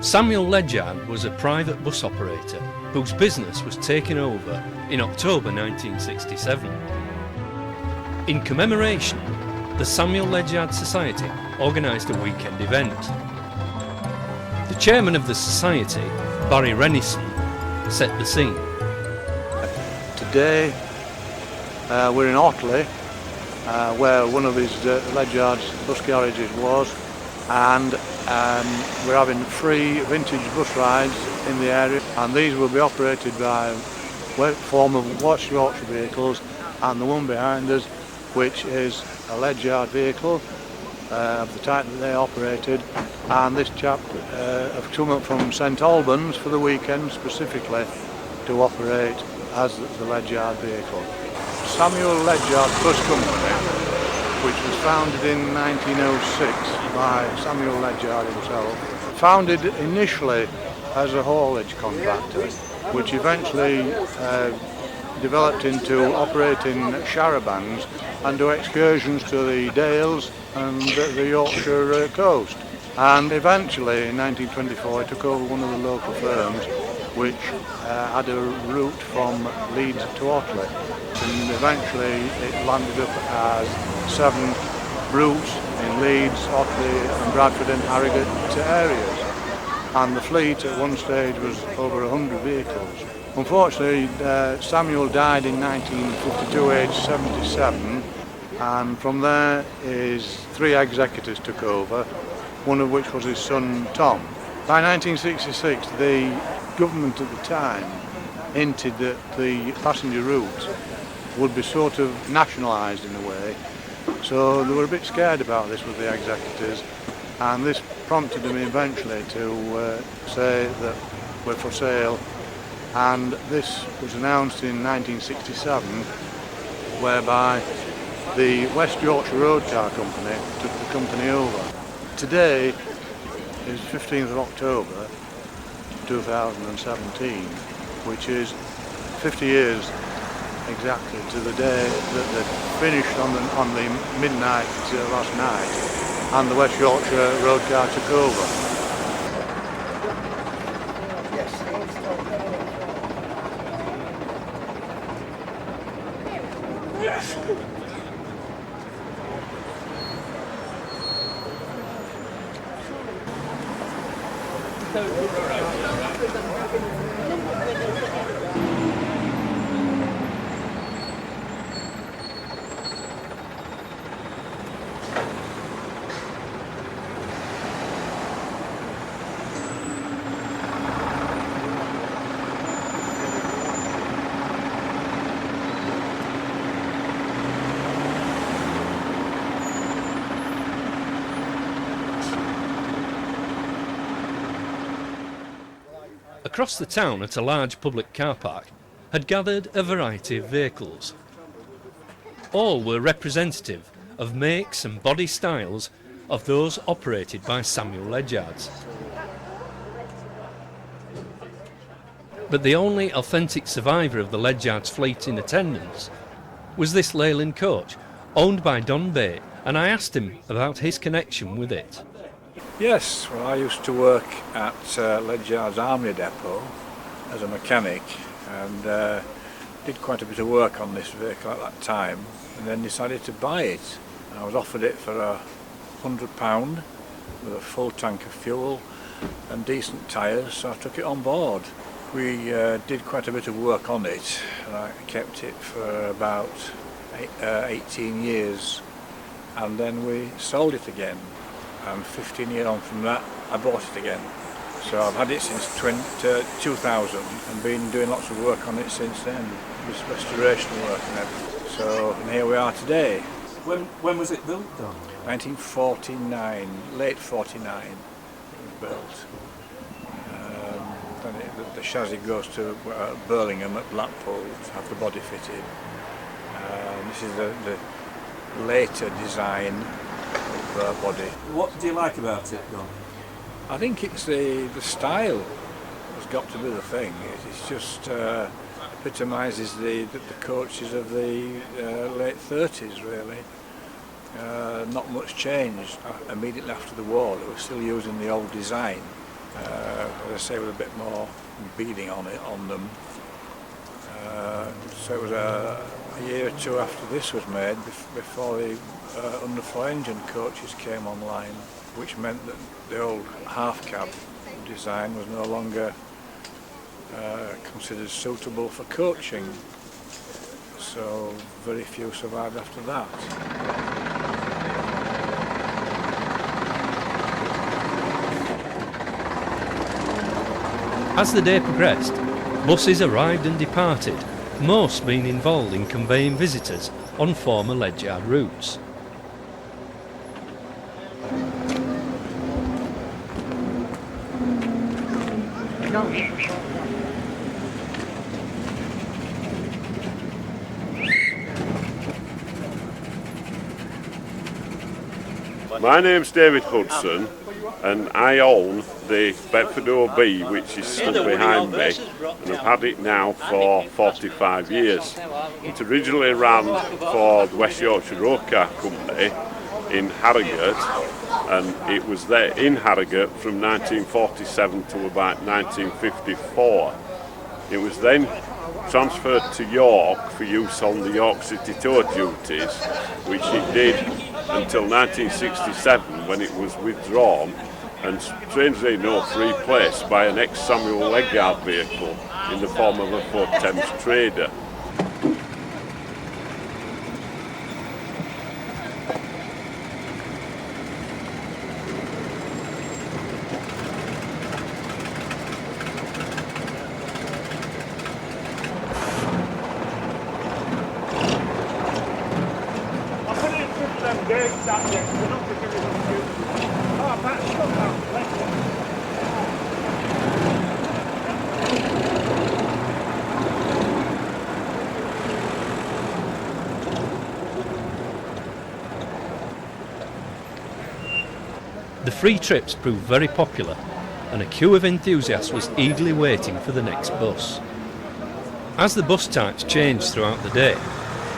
Samuel Ledgard was a private bus operator whose business was taken over in October 1967. In commemoration, the Samuel Ledgard Society organised a weekend event. The chairman of the society, Barry Renison, set the scene. Today we're in Otley, where one of his Ledyard's bus garages was, and we're having free vintage bus rides in the area, and these will be operated by former West Yorkshire vehicles, and the one behind us, which is a Ledyard vehicle of the type that they operated, and this chap have come up from St Albans for the weekend specifically to operate as the Ledyard vehicle. Samuel Ledgard Bus Company, which was founded in 1906 by Samuel Ledgard himself, founded initially as a haulage contractor, which eventually developed into operating charabancs and do excursions to the Dales and the Yorkshire coast. And eventually in 1924 he took over one of the local firms which had a route from Leeds to Otley, and eventually it landed up as 7 routes in Leeds, Otley and Bradford and Harrogate areas, and the fleet at one stage was over 100 vehicles. Unfortunately, Samuel died in 1952, aged 77, and from there his 3 executors took over, one of which was his son Tom. By 1966 the government at the time hinted that the passenger routes would be sort of nationalised in a way, so they were a bit scared about this with the executors, and this prompted them eventually to say that we're for sale, and this was announced in 1967, whereby the West Yorkshire Road Car Company took the company over. Today is 15th of October 2017, which is 50 years exactly to the day that they finished on the midnight last night, and the West Yorkshire Road Car took over. Across the town at a large public car park had gathered a variety of vehicles. All were representative of makes and body styles of those operated by Samuel Ledgards. But the only authentic survivor of the Ledgards fleet in attendance was this Leyland coach, owned by Don Bay, and I asked him about his connection with it. Yes, well, I used to work at Ledyard's Army Depot as a mechanic, and did quite a bit of work on this vehicle at that time, and then decided to buy it. I was offered it for £100 with a full tank of fuel and decent tyres, so I took it on board. We did quite a bit of work on it, and I kept it for about 18 years, and then we sold it again. And 15 years on from that, I bought it again. So I've had it since 2000 and been doing lots of work on it since then, this restoration work and everything. So and here we are today. When was it built, Don? 1949, late 49 it was built. Then the chassis goes to Birmingham at Blackpool to have the body fitted. This is the later design body. What do you like about it, Don? I think it's the style has got to be the thing. It's just epitomises the coaches of the late 30s really. Not much changed immediately after the war. They were still using the old design, as I say, with a bit more beading on them. So it was a year or two after this was made before the underfloor engine coaches came online, which meant that the old half cab design was no longer considered suitable for coaching. So very few survived after that. As the day progressed, buses arrived and departed, most being involved in conveying visitors on former Ledyard routes. My name's David Hudson and I own the Bedford OB, which is stood behind me, and I've had it now for 45 years. It originally ran for the West Yorkshire Road Car Company in Harrogate, and it was there in Harrogate from 1947 to about 1954. It was then transferred to York for use on the York City tour duties, which it did until 1967, when it was withdrawn and strangely enough replaced by an ex-Samuel Ledgards vehicle in the form of a Ford Thames Trader. The free trips proved very popular, and a queue of enthusiasts was eagerly waiting for the next bus. As the bus types changed throughout the day,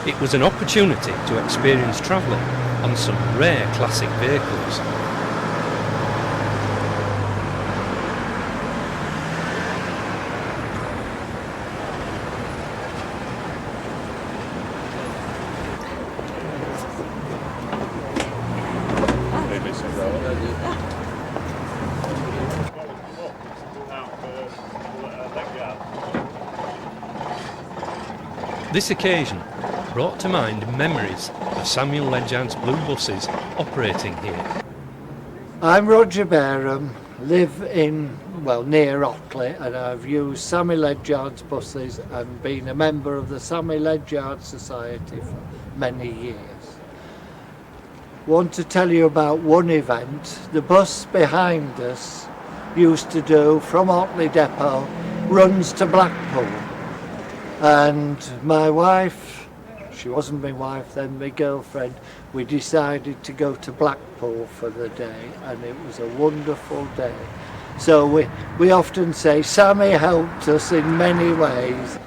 it was an opportunity to experience travelling on some rare classic vehicles. This occasion brought to mind memories of Samuel Ledgards' blue buses operating here. I'm Roger Bareham, live in, near Ockley, and I've used Samuel Ledgards buses and been a member of the Samuel Ledgards Society for many years. Want to tell you about one event. The bus behind us used to do from Ockley Depot, runs to Blackpool. And my wife, she wasn't my wife then, my girlfriend, we decided to go to Blackpool for the day, and it was a wonderful day. So we often say Sammy helped us in many ways.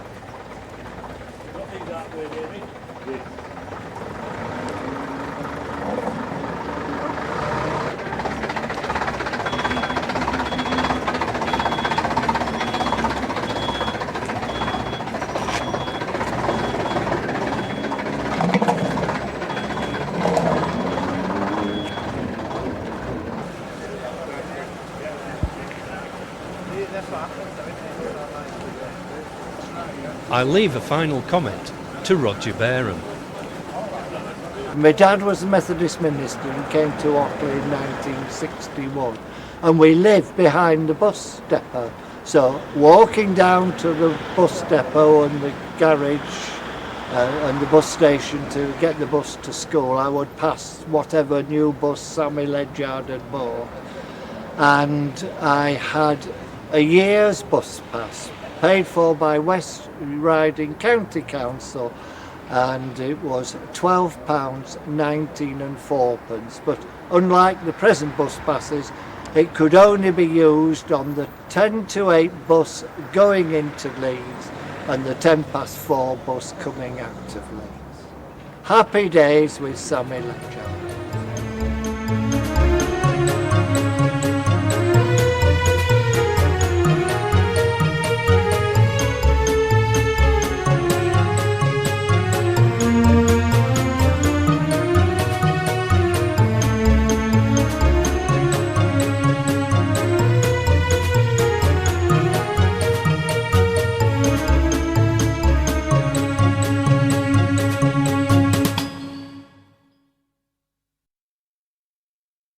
I'll leave a final comment to Roger Bareham. My dad was a Methodist minister and came to Ockley in 1961, and we lived behind the bus depot. So walking down to the bus depot and the garage and the bus station to get the bus to school, I would pass whatever new bus Sammy Ledyard had bought, and I had a year's bus pass paid for by West Riding County Council, and it was £12, 19 and 4p. But unlike the present bus passes, it could only be used on the 10 to 8 bus going into Leeds and the 4:10 bus coming out of Leeds. Happy days with Samuel Ledgards.